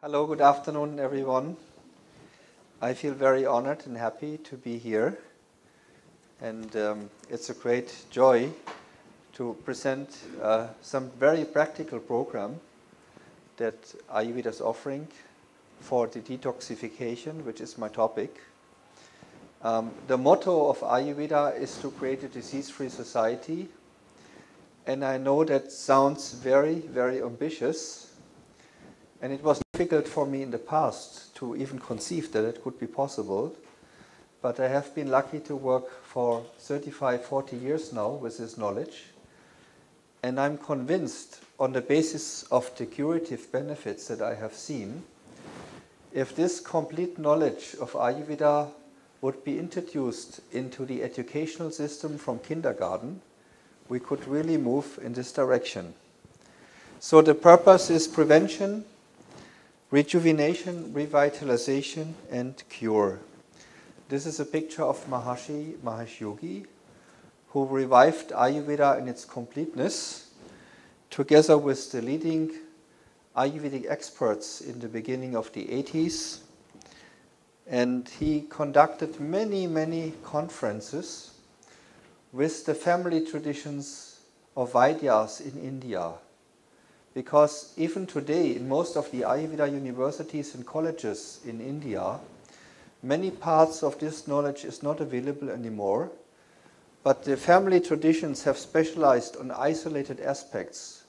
Hello, good afternoon, everyone. I feel very honored and happy to be here. And it's a great joy to present some very practical program that Ayurveda is offering for the detoxification, which is my topic. The motto of Ayurveda is to create a disease-free society. And I know that sounds very, very ambitious. And it was difficult for me in the past to even conceive that it could be possible. But I have been lucky to work for 35, 40 years now with this knowledge. And I'm convinced, on the basis of the curative benefits that I have seen, if this complete knowledge of Ayurveda would be introduced into the educational system from kindergarten, we could really move in this direction. So the purpose is prevention, rejuvenation, revitalization, and cure. This is a picture of Maharishi Mahesh Yogi, who revived Ayurveda in its completeness, together with the leading Ayurvedic experts in the beginning of the 80s. And he conducted many, many conferences with the family traditions of Vaidyas in India. Because even today, in most of the Ayurveda universities and colleges in India, many parts of this knowledge is not available anymore. But the family traditions have specialized on isolated aspects,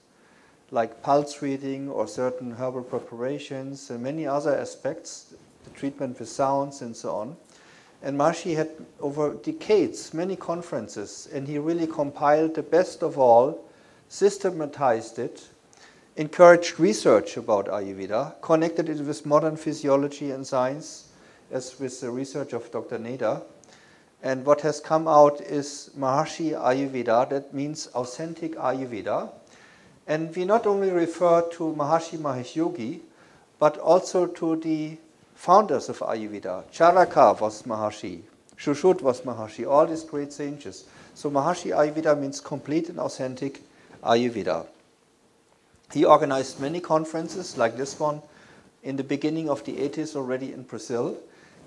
like pulse reading or certain herbal preparations and many other aspects, the treatment with sounds and so on. And Maharishi had, over decades, many conferences, and he really compiled the best of all, systematized it, encouraged research about Ayurveda, connected it with modern physiology and science, as with the research of Dr. Neda. And what has come out is Maharishi Ayurveda, that means authentic Ayurveda. And we not only refer to Maharishi Mahesh Yogi, but also to the founders of Ayurveda. Charaka was Maharishi, Shushruta was Maharishi, all these great sages. So Maharishi Ayurveda means complete and authentic Ayurveda. He organized many conferences like this one in the beginning of the 80s already in Brazil.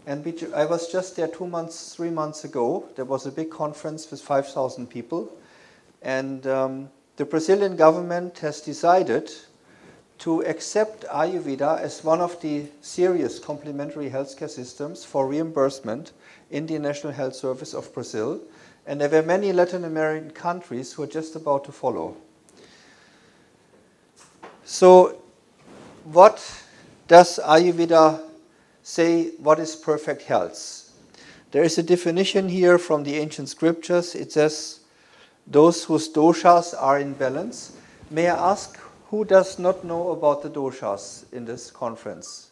And I was just there 3 months ago. There was a big conference with 5,000 people. And the Brazilian government has decided to accept Ayurveda as one of the serious complementary healthcare systems for reimbursement in the National Health Service of Brazil. And there were many Latin American countries who are just about to follow. So, what does Ayurveda say, what is perfect health? There is a definition here from the ancient scriptures. It says, those whose doshas are in balance. May I ask, who does not know about the doshas in this conference?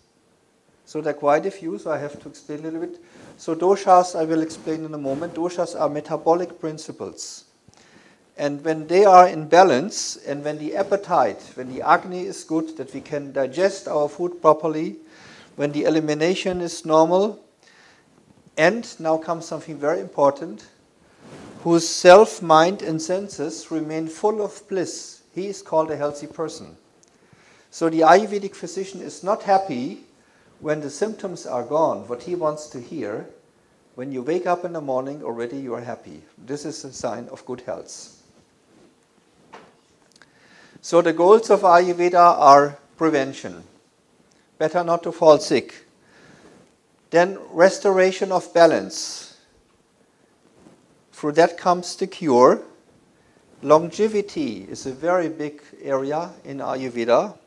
So there are quite a few, so I have to explain a little bit. So doshas, I will explain in a moment. Doshas are metabolic principles. And when they are in balance, and when the appetite, when the agni is good, that we can digest our food properly, when the elimination is normal, and now comes something very important, whose self, mind, and senses remain full of bliss, he is called a healthy person. So the Ayurvedic physician is not happy when the symptoms are gone. What he wants to hear, when you wake up in the morning, already you are happy. This is a sign of good health. So the goals of Ayurveda are prevention. Better not to fall sick. Then restoration of balance. Through that comes the cure. Longevity is a very big area in Ayurveda.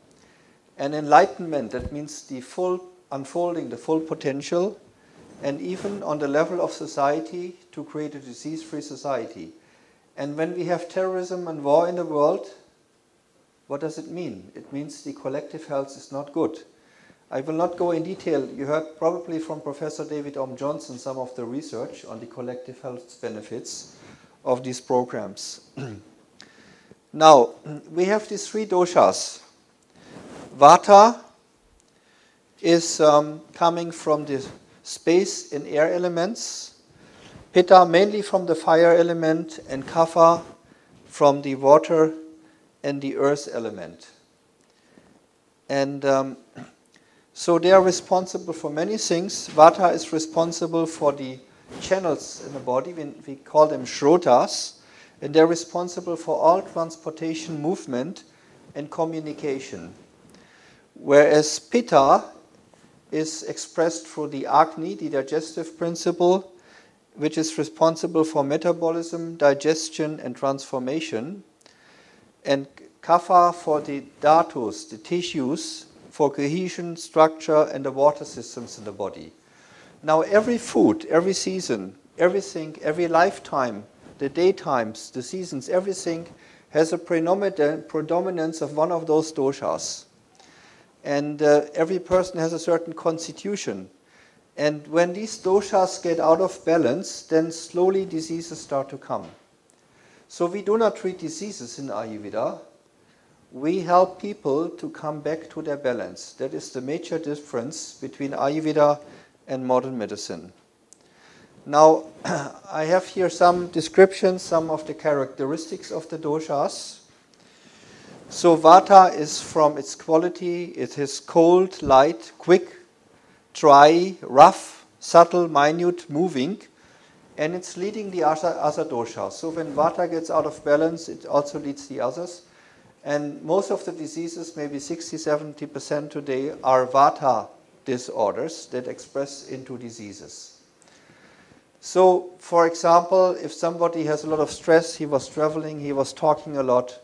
And enlightenment, that means the full unfolding, the full potential. And even on the level of society, to create a disease-free society. And when we have terrorism and war in the world, what does it mean? It means the collective health is not good. I will not go in detail. You heard probably from Professor David Johnson some of the research on the collective health benefits of these programs. Now, we have these 3 doshas. Vata is coming from the space and air elements. Pitta mainly from the fire element, and Kava from the water and the earth element. And So they are responsible for many things. Vata is responsible for the channels in the body. We call them shrotas. And they're responsible for all transportation, movement, and communication. Whereas Pitta is expressed through the Agni, the digestive principle, which is responsible for metabolism, digestion, and transformation. And Kava for the dhatus, the tissues, for cohesion, structure, and the water systems in the body. Now every food, every season, everything, every lifetime, the daytimes, the seasons, everything has a predominance of one of those doshas. And every person has a certain constitution. And when these doshas get out of balance, then slowly diseases start to come. So we do not treat diseases in Ayurveda. We help people to come back to their balance. That is the major difference between Ayurveda and modern medicine. Now, I have here some descriptions, some of the characteristics of the doshas. So Vata is from its quality, it is cold, light, quick, dry, rough, subtle, minute, moving, and it's leading the other doshas. So when Vata gets out of balance, it also leads the others. And most of the diseases, maybe 60–70% today, are Vata disorders that express into diseases. So, for example, if somebody has a lot of stress, he was traveling, he was talking a lot,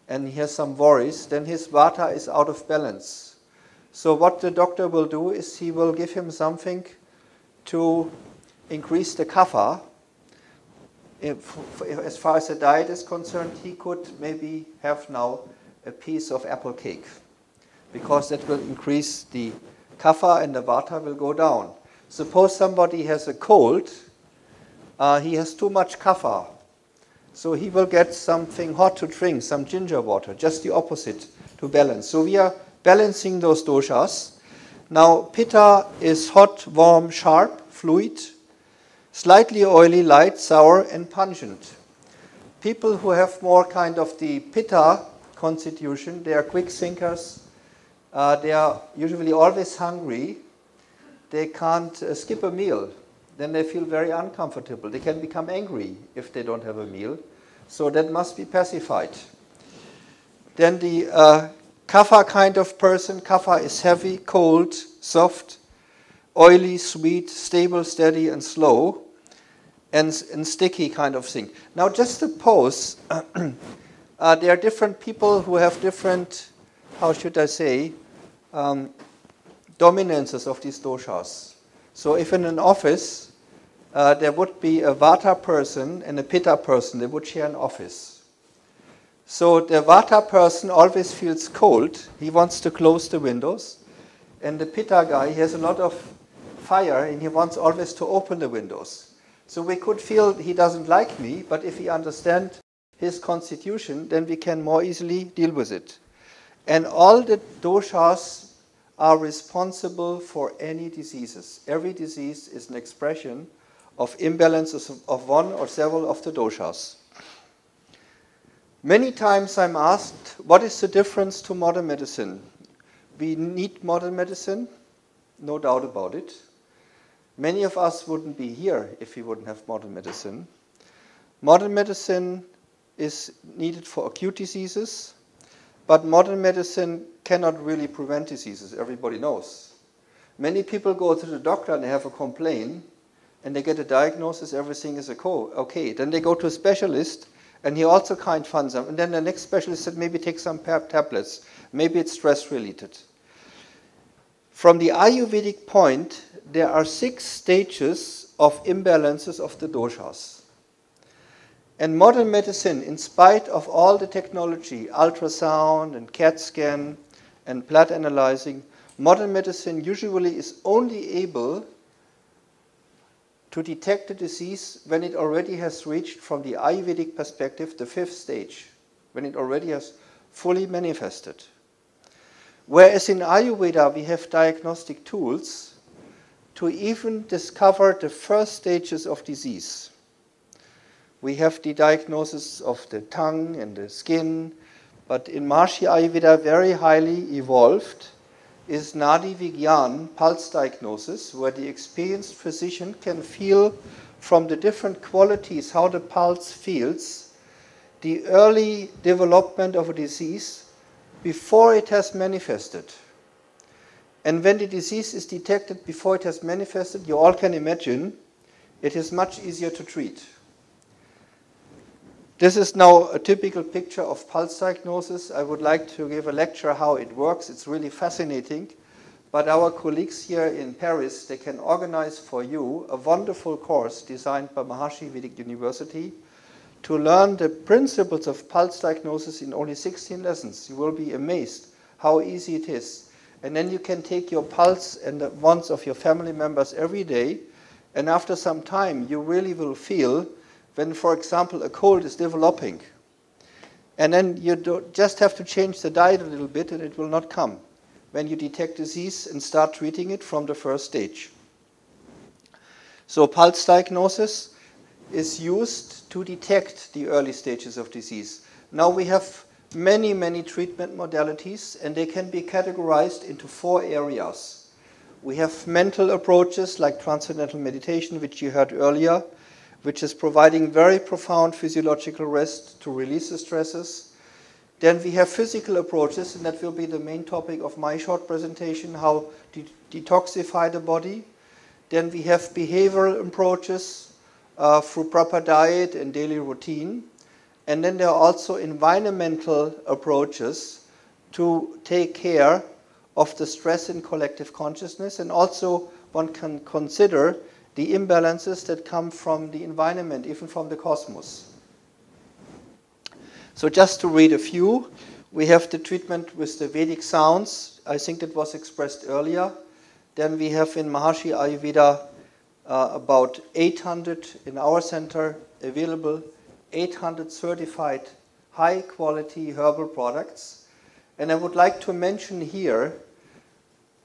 and he has some worries, then his Vata is out of balance. So what the doctor will do is he will give him something to increase the Kava. As far as the diet is concerned, he could maybe have now a piece of apple cake, because that will increase the Kava and the Vata will go down. Suppose somebody has a cold, he has too much Kava, so he will get something hot to drink, some ginger water, just the opposite to balance. So we are balancing those doshas. Now Pitta is hot, warm, sharp, fluid, slightly oily, light, sour, and pungent. People who have more kind of the Pitta constitution, they are quick thinkers, they are usually always hungry, they can't skip a meal, then they feel very uncomfortable. They can become angry if they don't have a meal, so that must be pacified. Then the Kava kind of person, Kava is heavy, cold, soft, oily, sweet, stable, steady, and slow. And sticky kind of thing. Now just suppose there are different people who have different, how should I say, dominances of these doshas. So if in an office there would be a Vata person and a Pitta person, they would share an office. So the Vata person always feels cold, he wants to close the windows, and the Pitta guy, he has a lot of fire and he wants always to open the windows. So we could feel he doesn't like me, but if we understand his constitution, then we can more easily deal with it. And all the doshas are responsible for any diseases. Every disease is an expression of imbalances of one or several of the doshas. Many times I'm asked, what is the difference to modern medicine? We need modern medicine, no doubt about it. Many of us wouldn't be here if we wouldn't have modern medicine. Modern medicine is needed for acute diseases, but modern medicine cannot really prevent diseases, everybody knows. Many people go to the doctor and they have a complaint, and they get a diagnosis, everything is okay. Then they go to a specialist, and he also can't find them. And then the next specialist said, maybe take some tablets. Maybe it's stress-related. From the Ayurvedic point, there are 6 stages of imbalances of the doshas. And modern medicine, in spite of all the technology, ultrasound and CAT scan and blood analyzing, modern medicine usually is only able to detect the disease when it already has reached, from the Ayurvedic perspective, the 5th stage, when it already has fully manifested. Whereas in Ayurveda we have diagnostic tools to even discover the first stages of disease. We have the diagnosis of the tongue and the skin, but in Maharishi Ayurveda, very highly evolved, is Nadi Vigyan pulse diagnosis, where the experienced physician can feel from the different qualities how the pulse feels, the early development of a disease before it has manifested. And when the disease is detected before it has manifested, you all can imagine, it is much easier to treat. This is now a typical picture of pulse diagnosis. I would like to give a lecture how it works. It's really fascinating. But our colleagues here in Paris, they can organize for you a wonderful course designed by Maharishi Vedic University to learn the principles of pulse diagnosis in only 16 lessons. You will be amazed how easy it is. And then you can take your pulse and the ones of your family members every day. And after some time, you really will feel when, for example, a cold is developing. And then you just have to change the diet a little bit and it will not come when you detect disease and start treating it from the first stage. So pulse diagnosis is used to detect the early stages of disease. Now we have many, many treatment modalities and they can be categorized into 4 areas. We have mental approaches like transcendental meditation, which you heard earlier, which is providing very profound physiological rest to release the stresses. Then we have physical approaches, and that will be the main topic of my short presentation, how to detoxify the body. Then we have behavioral approaches through proper diet and daily routine. And then there are also environmental approaches to take care of the stress in collective consciousness, and also one can consider the imbalances that come from the environment, even from the cosmos. So just to read a few, we have the treatment with the Vedic sounds. I think that was expressed earlier. Then we have in Maharishi Ayurveda about 800 in our center available, 800 certified high-quality herbal products. And I would like to mention here,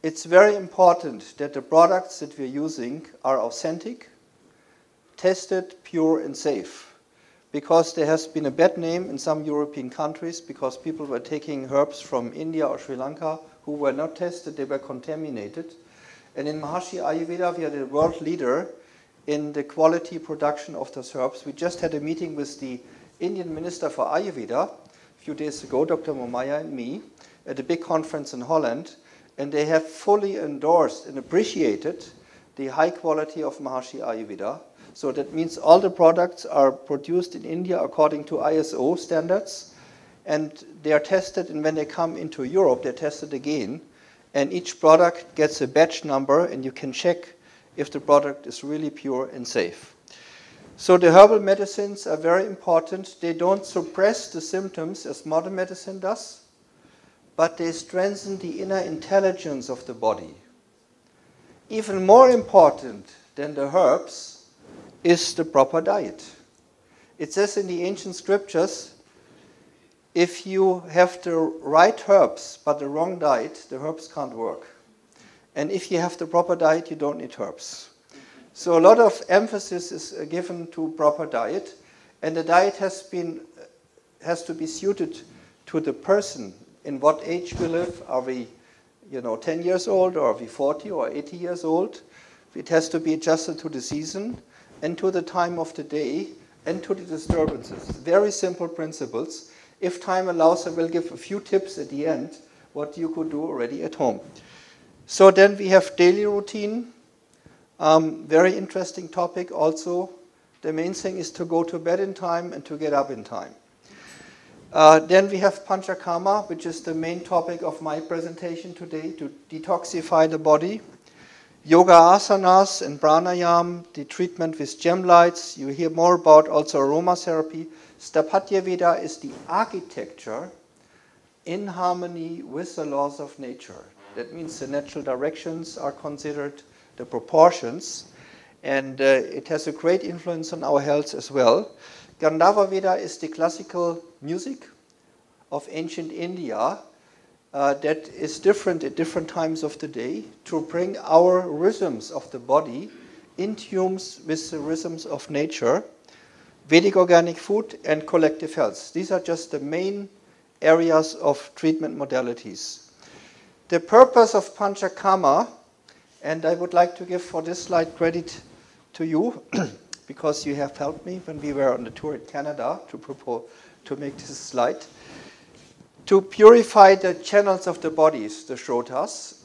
it's very important that the products that we're using are authentic, tested, pure, and safe. Because there has been a bad name in some European countries because people were taking herbs from India or Sri Lanka who were not tested, they were contaminated. And in Maharishi Ayurveda, we are the world leader in the quality production of those herbs. We just had a meeting with the Indian Minister for Ayurveda a few days ago, Dr. Momaya and me, at a big conference in Holland. And they have fully endorsed and appreciated the high quality of Maharishi Ayurveda. So that means all the products are produced in India according to ISO standards, and they are tested, and when they come into Europe, they're tested again. And each product gets a batch number, and you can check if the product is really pure and safe. So the herbal medicines are very important. They don't suppress the symptoms as modern medicine does, but they strengthen the inner intelligence of the body. Even more important than the herbs is the proper diet. It says in the ancient scriptures, if you have the right herbs but the wrong diet, the herbs can't work. And if you have the proper diet, you don't need herbs. So a lot of emphasis is given to proper diet, and the diet has to be suited to the person. In what age we live, are we 10 years old, or are we 40 or 80 years old? It has to be adjusted to the season and to the time of the day and to the disturbances. Very simple principles. If time allows, I will give a few tips at the end what you could do already at home. So then we have daily routine. Very interesting topic also. The main thing is to go to bed in time and to get up in time. Then we have Panchakarma, which is the main topic of my presentation today, to detoxify the body. Yoga asanas and pranayam, the treatment with gem lights. You hear more about also aromatherapy. Sthapatya Veda is the architecture in harmony with the laws of nature. That means the natural directions are considered, the proportions, and it has a great influence on our health as well. Gandharva Veda is the classical music of ancient India that is different at different times of the day to bring our rhythms of the body in tune with the rhythms of nature. Vedic organic food and collective health. These are just the main areas of treatment modalities. The purpose of Panchakarma, and I would like to give for this slide credit to you, because you have helped me when we were on the tour in Canada to make this slide, to purify the channels of the bodies, the Doshas,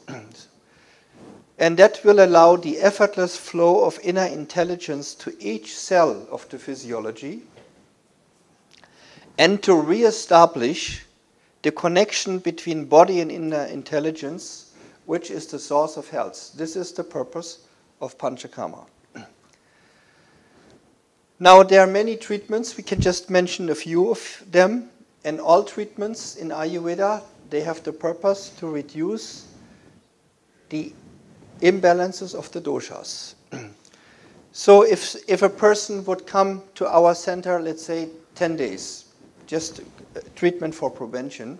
and that will allow the effortless flow of inner intelligence to each cell of the physiology, and to re-establish the connection between body and inner intelligence, which is the source of health. This is the purpose of Panchakarma. Now, there are many treatments. We can just mention a few of them. And all treatments in Ayurveda, they have the purpose to reduce the imbalances of the doshas. So if a person would come to our center, let's say 10 days, just treatment for prevention,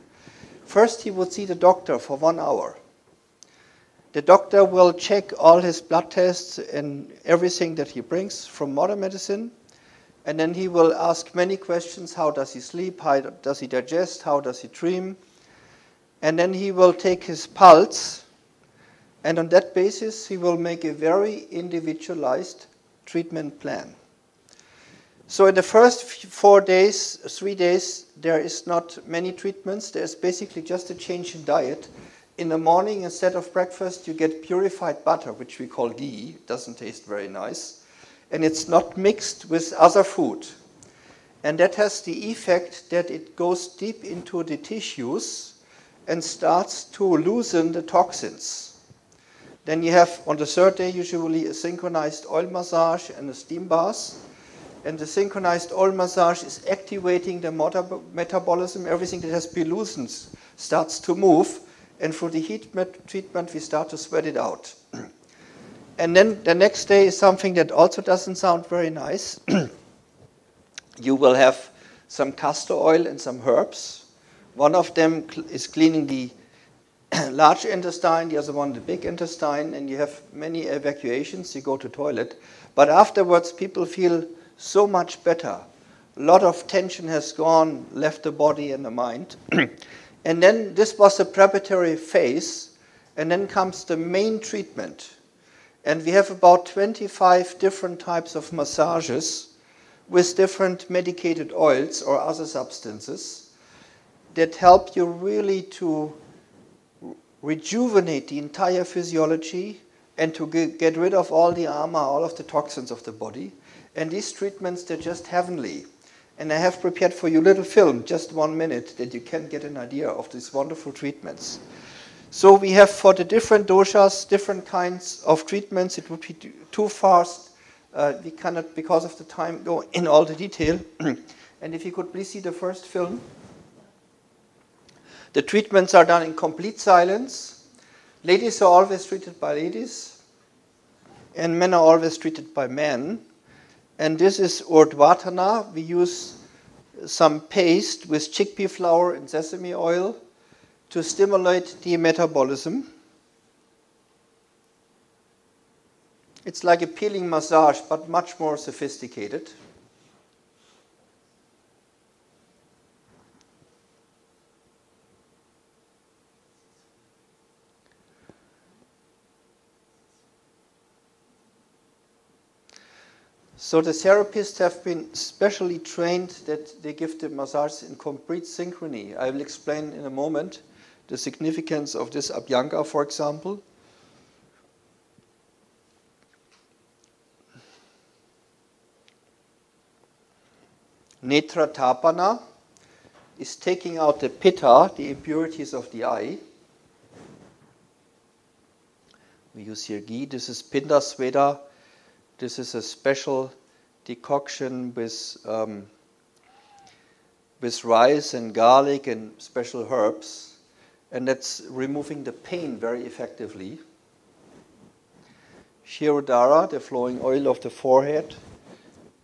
first he would see the doctor for 1 hour. The doctor will check all his blood tests and everything that he brings from modern medicine, and then he will ask many questions. How does he sleep? How does he digest? How does he dream? And then he will take his pulse, and on that basis he will make a very individualized treatment plan. So in the first 3 days, there is not many treatments. There's basically just a change in diet. In the morning, instead of breakfast, you get purified butter, which we call ghee. It doesn't taste very nice. And it's not mixed with other food. And that has the effect that it goes deep into the tissues and starts to loosen the toxins. Then you have, on the 3rd day, usually a synchronized oil massage and a steam bath. And the synchronized oil massage is activating the metabolism. Everything that has been loosened starts to move. And for the heat treatment, we start to sweat it out. And then the next day is something that also doesn't sound very nice. You will have some castor oil and some herbs. One of them is cleaning the large intestine, the other one the big intestine, and you have many evacuations. You go to toilet. But afterwards, people feel so much better. A lot of tension has gone, left the body and the mind. And then this was the preparatory phase, and then comes the main treatment. And we have about 25 different types of massages with different medicated oils or other substances that help you really to rejuvenate the entire physiology and to get rid of all the armor, all of the toxins of the body. And these treatments, they're just heavenly. And I have prepared for you a little film, just 1 minute, that you can get an idea of these wonderful treatments. So we have for the different doshas, different kinds of treatments. It would be too fast. We cannot, because of the time, go in all the detail. And if you could please see the first film. The treatments are done in complete silence. Ladies are always treated by ladies, and men are always treated by men. And this is Urdhvatana. We use some paste with chickpea flour and sesame oil to stimulate the metabolism. It's like a peeling massage, but much more sophisticated. So the therapists have been specially trained that they give the massage in complete synchrony. I will explain in a moment the significance of this Abhyanga, for example. Netra Tapana is taking out the pitta, the impurities of the eye. We use here ghee. This is Pinda Sveda. This is a special decoction with rice and garlic and special herbs. And that's removing the pain very effectively. Shirodhara, the flowing oil of the forehead,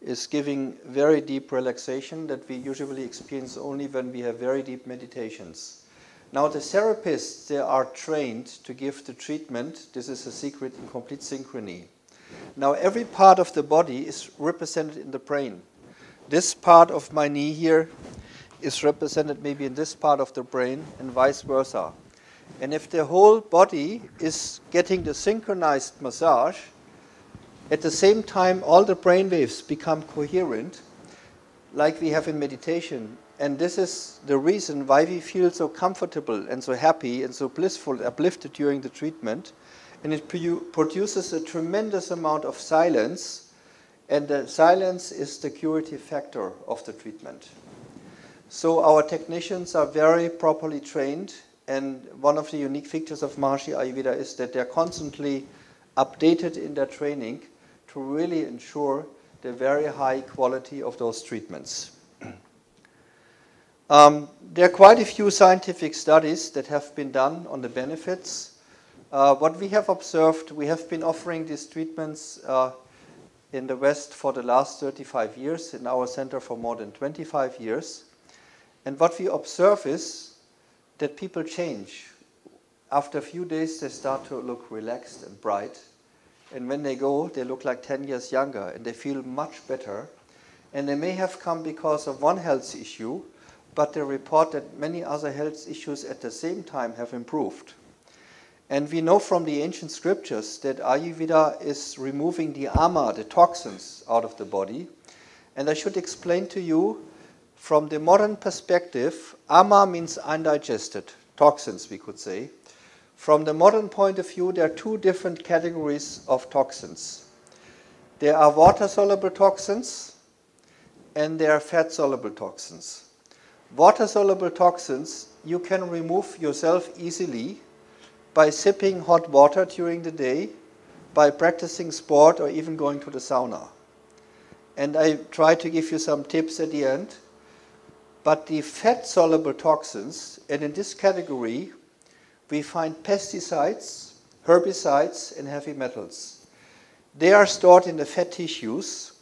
is giving very deep relaxation that we usually experience only when we have very deep meditations. Now the therapists, they are trained to give the treatment. This is a secret in complete synchrony. Now every part of the body is represented in the brain. This part of my knee here is represented maybe in this part of the brain and vice versa. And if the whole body is getting the synchronized massage, at the same time all the brain waves become coherent, like we have in meditation. And this is the reason why we feel so comfortable and so happy and so blissful, uplifted during the treatment. And it produces a tremendous amount of silence, and the silence is the curative factor of the treatment. So our technicians are very properly trained, and one of the unique features of Maharishi Ayurveda is that they're constantly updated in their training to really ensure the very high quality of those treatments. There are quite a few scientific studies that have been done on the benefits. What we have observed, we have been offering these treatments in the West for the last 35 years, in our center for more than 25 years. And what we observe is that people change. After a few days, they start to look relaxed and bright. And when they go, they look like 10 years younger, and they feel much better. And they may have come because of one health issue, but they report that many other health issues at the same time have improved. And we know from the ancient scriptures that Ayurveda is removing the ama, the toxins, out of the body. And I should explain to you, from the modern perspective, ama means undigested, toxins we could say. From the modern point of view, there are two different categories of toxins. There are water-soluble toxins and there are fat-soluble toxins. Water-soluble toxins you can remove yourself easily by sipping hot water during the day, by practicing sport, or even going to the sauna. And I try to give you some tips at the end. But the fat-soluble toxins, and in this category, we find pesticides, herbicides, and heavy metals. They are stored in the fat tissues,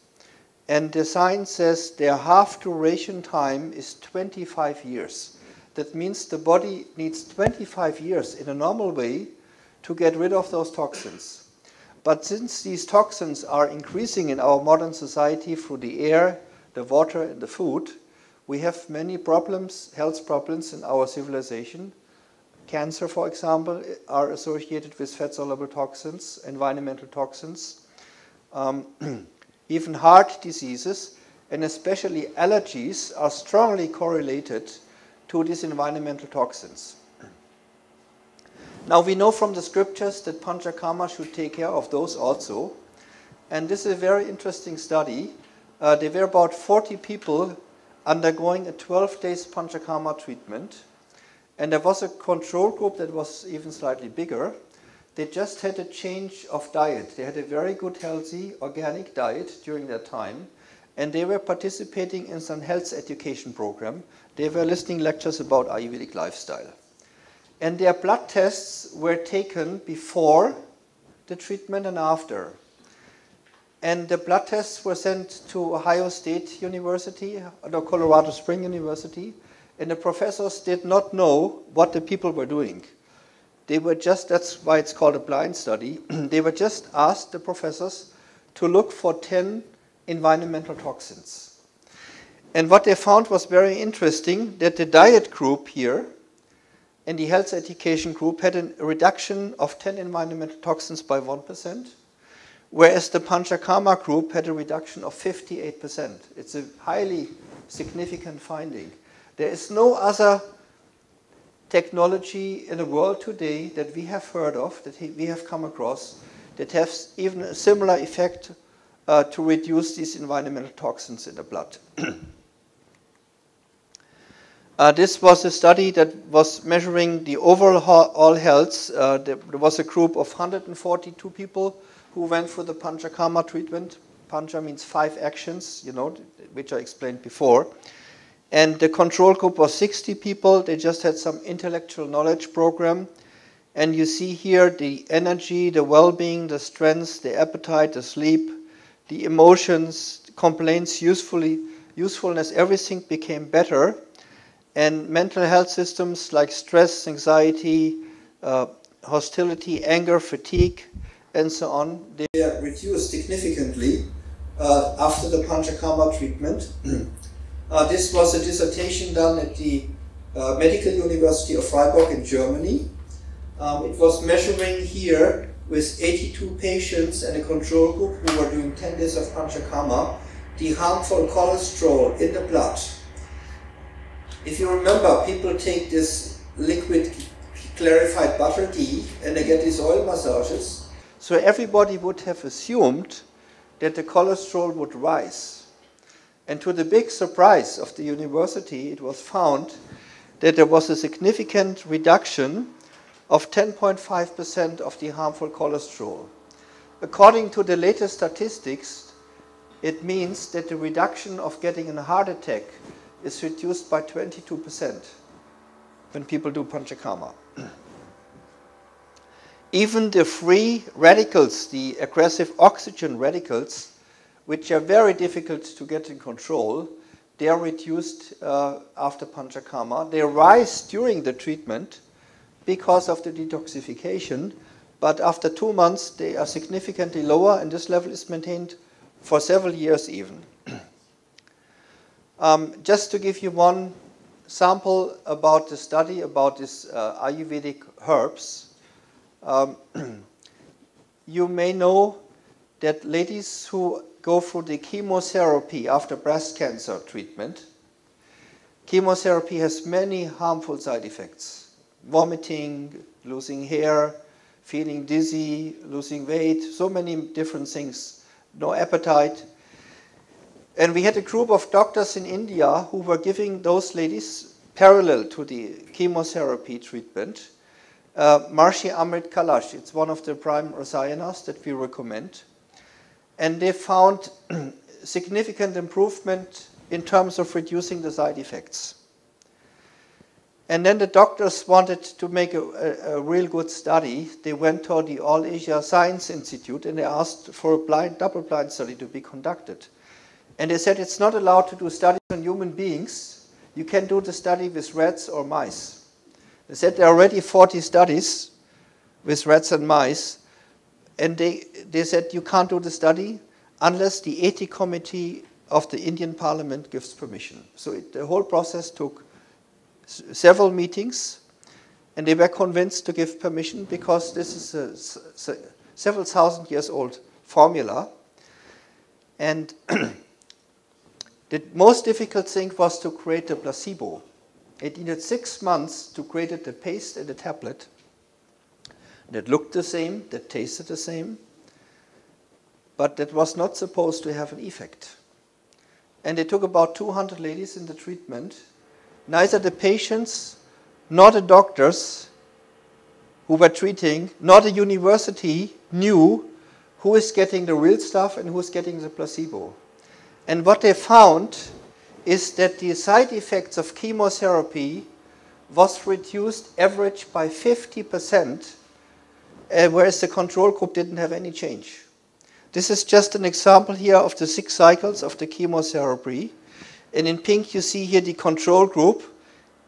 and the science says their half-duration time is 25 years. That means the body needs 25 years in a normal way to get rid of those toxins. But since these toxins are increasing in our modern society through the air, the water, and the food, we have many problems, health problems in our civilization. Cancer, for example, are associated with fat-soluble toxins, environmental toxins. Even heart diseases, and especially allergies, are strongly correlated to these environmental toxins. Now we know from the scriptures that Panchakarma should take care of those also. And this is a very interesting study. There were about 40 people undergoing a 12 days Panchakarma treatment. And there was a control group that was even slightly bigger. They just had a change of diet. They had a very good, healthy, organic diet during that time. And they were participating in some health education program. They were listening lectures about Ayurvedic lifestyle. And their blood tests were taken before the treatment and after. And the blood tests were sent to Ohio State University, or Colorado Springs University, and the professors did not know what the people were doing. They were just, that's why it's called a blind study, they were just asked, the professors, to look for 10 environmental toxins. And what they found was very interesting, that the diet group here and the health education group had a reduction of 10 environmental toxins by 1%, whereas the Panchakarma group had a reduction of 58%. It's a highly significant finding. There is no other technology in the world today that we have heard of, that we have come across, that has even a similar effect to reduce these environmental toxins in the blood. This was a study that was measuring the overall health. There was a group of 142 people who went through the Panchakarma treatment. Pancha means 5 actions, which I explained before. And the control group was 60 people. They just had some intellectual knowledge program. And you see here the energy, the well-being, the strength, the appetite, the sleep, the emotions, complaints, usefulness, everything became better. And mental health systems like stress, anxiety, hostility, anger, fatigue, and so on, they are reduced significantly after the Panchakarma treatment. This was a dissertation done at the Medical University of Freiburg in Germany. It was measuring here with 82 patients and a control group who were doing 10 days of Panchakarma, the harmful cholesterol in the blood. If you remember, people take this liquid clarified butter ghee and they get these oil massages. So everybody would have assumed that the cholesterol would rise. And to the big surprise of the university, it was found that there was a significant reduction of 10.5% of the harmful cholesterol. According to the latest statistics, it means that the reduction of getting a heart attack is reduced by 22% when people do Panchakarma. Even the free radicals, the aggressive oxygen radicals, which are very difficult to get in control, they are reduced after Panchakarma. They rise during the treatment because of the detoxification, but after 2 months they are significantly lower, and this level is maintained for several years even. Just to give you one sample about the study about these Ayurvedic herbs, you may know that ladies who go through the chemotherapy after breast cancer treatment, chemotherapy has many harmful side effects. Vomiting, losing hair, feeling dizzy, losing weight, so many different things, no appetite. And we had a group of doctors in India who were giving those ladies, parallel to the chemotherapy treatment, Maharishi Amrit Kalash. It's one of the prime rasayanas that we recommend. And they found significant improvement in terms of reducing the side effects. And then the doctors wanted to make a real good study. They went to the All Asia Science Institute and they asked for a double-blind study to be conducted. And they said it's not allowed to do studies on human beings. You can do the study with rats or mice. They said there are already 40 studies with rats and mice. And they said you can't do the study unless the ethics committee of the Indian Parliament gives permission. So the whole process took several meetings, and they were convinced to give permission because this is a several thousand years old formula. And the most difficult thing was to create a placebo. It needed 6 months to create the paste and the tablet that looked the same, that tasted the same, but that was not supposed to have an effect. And they took about 200 ladies in the treatment. Neither the patients nor the doctors who were treating, nor the university knew who is getting the real stuff and who is getting the placebo. And what they found is that the side effects of chemotherapy was reduced average by 50%, whereas the control group didn't have any change. This is just an example here of the 6 cycles of the chemotherapy. And in pink you see here the control group,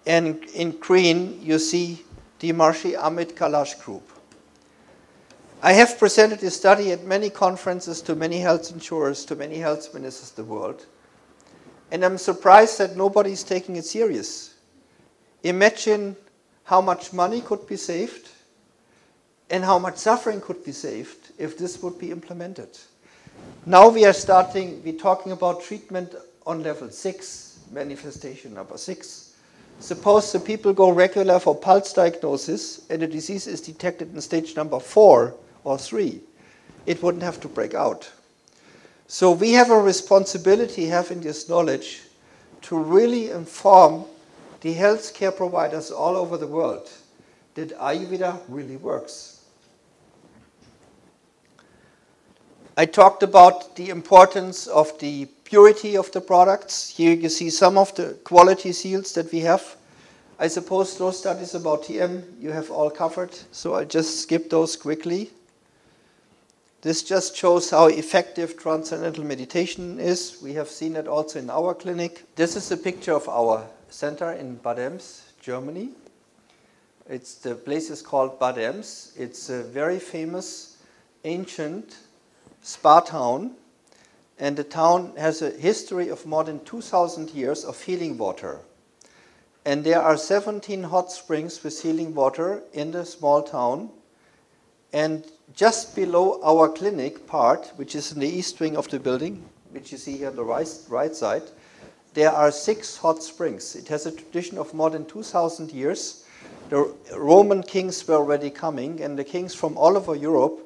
and in green you see the Maharishi Amrit Kalash group. I have presented this study at many conferences to many health insurers, to many health ministers of the world. And I'm surprised that nobody is taking it serious. Imagine how much money could be saved and how much suffering could be saved if this would be implemented. Now we're talking about treatment on level 6, manifestation number 6. Suppose the people go regular for pulse diagnosis and the disease is detected in stage number 4 or 3. It wouldn't have to break out. So we have a responsibility, having this knowledge, to really inform the healthcare providers all over the world that Ayurveda really works. I talked about the importance of the purity of the products. Here you see some of the quality seals that we have. I suppose those studies about TM you have all covered, so I'll just skip those quickly. This just shows how effective transcendental meditation is. We have seen it also in our clinic. This is a picture of our center in Bad Ems, Germany. The place is called Bad Ems. It's a very famous ancient spa town, and the town has a history of more than 2,000 years of healing water. And there are 17 hot springs with healing water in the small town. And just below our clinic part, which is in the east wing of the building, which you see here on the right side, there are 6 hot springs. It has a tradition of more than 2,000 years. The Roman kings were already coming, and the kings from all over Europe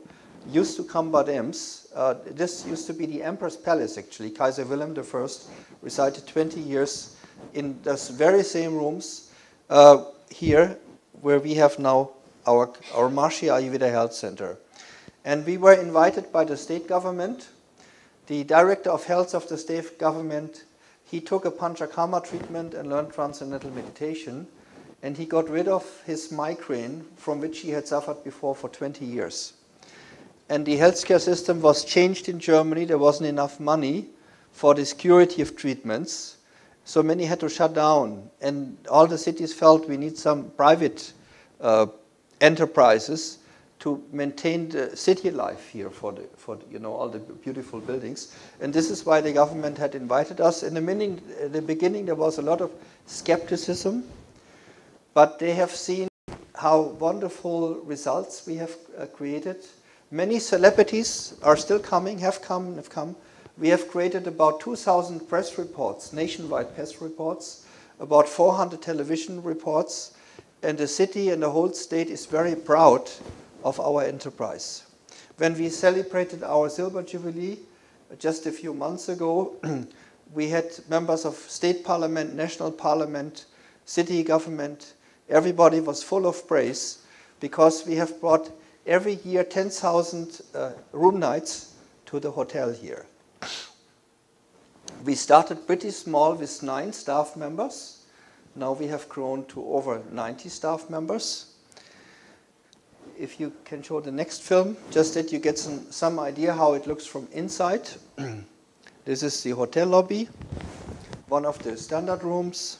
used to come Bad Ems. This used to be the emperor's palace, actually. Kaiser Wilhelm I resided 20 years in those very same rooms here, where we have now our Maharishi Ayurveda Health Center. And we were invited by the state government. The director of health of the state government, he took a Panchakarma treatment and learned transcendental meditation. And he got rid of his migraine, from which he had suffered before for 20 years. And the healthcare system was changed in Germany. There wasn't enough money for this curative treatments. So many had to shut down. And all the cities felt we need some private enterprises to maintain the city life here for all the beautiful buildings. And this is why the government had invited us. In the beginning, there was a lot of skepticism. But they have seen how wonderful results we have created. Many celebrities are still coming, have come. We have created about 2,000 press reports, nationwide press reports, about 400 television reports, and the city and the whole state is very proud of our enterprise. When we celebrated our Silver Jubilee just a few months ago, we had members of state parliament, national parliament, city government. Everybody was full of praise because we have brought every year 10,000 room nights to the hotel here. We started pretty small with 9 staff members. Now we have grown to over 90 staff members. If you can show the next film, just that you get some idea how it looks from inside. This is the hotel lobby, one of the standard rooms.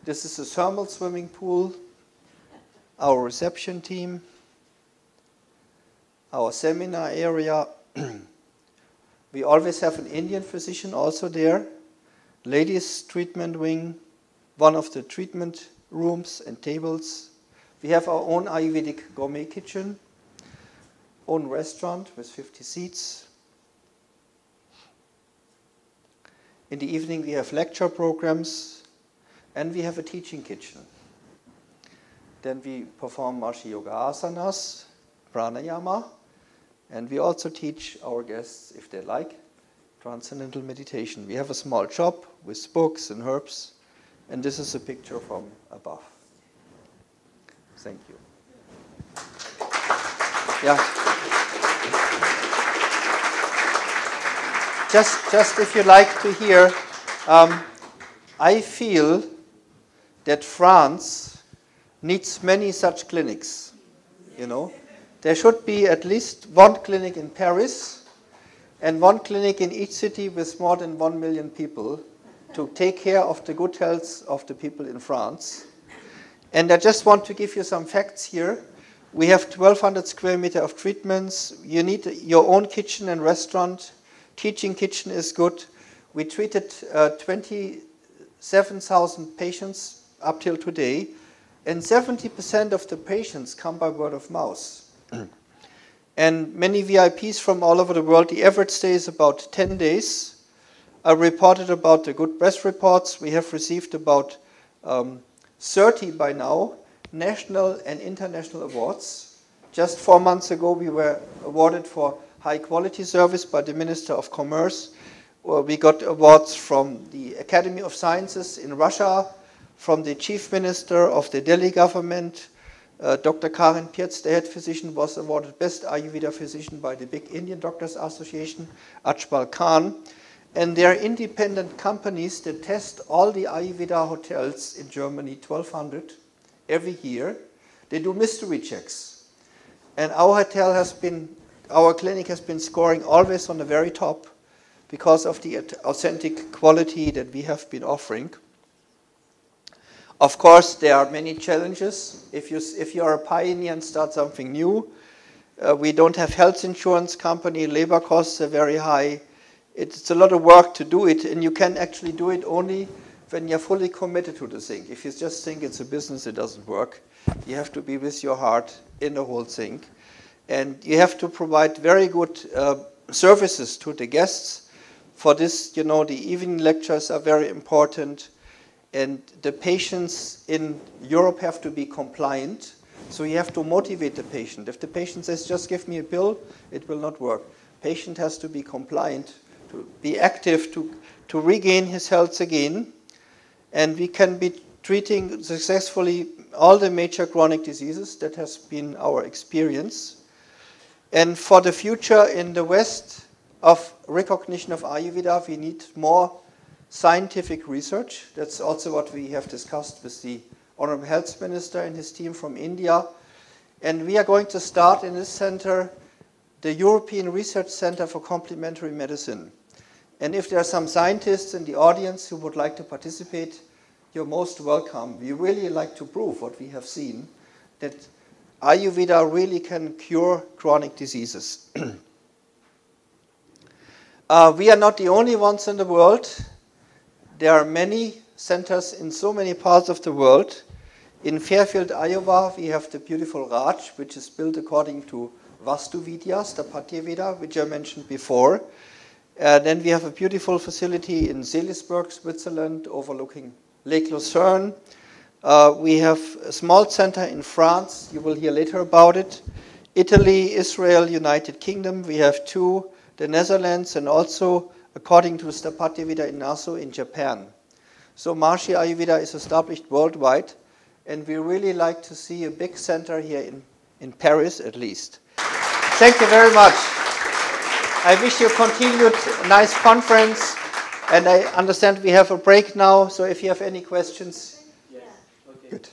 This is a thermal swimming pool, our reception team, our seminar area. We always have an Indian physician also there, ladies treatment wing, one of the treatment rooms and tables. We have our own Ayurvedic gourmet kitchen, own restaurant with 50 seats. In the evening we have lecture programs. And we have a teaching kitchen. Then we perform Maharishi Yoga Asanas, Pranayama, and we also teach our guests, if they like, transcendental meditation. We have a small shop with books and herbs, and this is a picture from above. Thank you. Yeah. Just if you like to hear, I feel that France needs many such clinics, There should be at least 1 clinic in Paris and 1 clinic in each city with more than 1 million people to take care of the good health of the people in France. And I just want to give you some facts here. We have 1,200 square meters of treatments. You need your own kitchen and restaurant. Teaching kitchen is good. We treated 27,000 patients up till today, and 70% of the patients come by word of mouth. And many VIPs from all over the world, the average stay is about 10 days. I reported about the good press reports. We have received about 30 by now, national and international awards. Just 4 months ago, we were awarded for high quality service by the Minister of Commerce. We got awards from the Academy of Sciences in Russia, from the Chief Minister of the Delhi government. Dr. Lothar PIRC, the head physician, was awarded Best Ayurveda Physician by the big Indian Doctors Association, Ajmal Khan. And there are independent companies that test all the Ayurveda hotels in Germany, 1,200 every year. They do mystery checks. And our clinic has been scoring always on the very top because of the authentic quality that we have been offering. Of course, there are many challenges. If you are a pioneer and start something new, we don't have health insurance company, labor costs are very high. It's a lot of work to do it, and you can actually do it only when you're fully committed to the thing. If you just think it's a business, it doesn't work. You have to be with your heart in the whole thing. And you have to provide very good services to the guests. For this, you know, the evening lectures are very important. And the patients in Europe have to be compliant. So you have to motivate the patient. If the patient says, just give me a pill, it will not work. Patient has to be compliant, to be active, to regain his health again. And we can be treating successfully all the major chronic diseases. That has been our experience. And for the future in the West of recognition of Ayurveda, we need more scientific research. That's also what we have discussed with the Honorable Health Minister and his team from India. And we are going to start in this center the European Research Center for Complementary Medicine. And if there are some scientists in the audience who would like to participate, you're most welcome. We really like to prove what we have seen, that Ayurveda really can cure chronic diseases. We are not the only ones in the world. There are many centers in so many parts of the world. In Fairfield, Iowa, we have the beautiful Raj, which is built according to Vastu Vidyas, the Patyaveda, which I mentioned before. Then we have a beautiful facility in Seelisberg, Switzerland, overlooking Lake Lucerne. We have a small center in France. You will hear later about it. Italy, Israel, United Kingdom. We have two, the Netherlands, and also, according to the Patyaveda in Naso, in Japan. So Maharishi Ayurveda is established worldwide, and we really like to see a big center here in Paris, at least. Thank you very much. I wish you a continued nice conference, and I understand we have a break now, so if you have any questions. Yes. Okay. Good.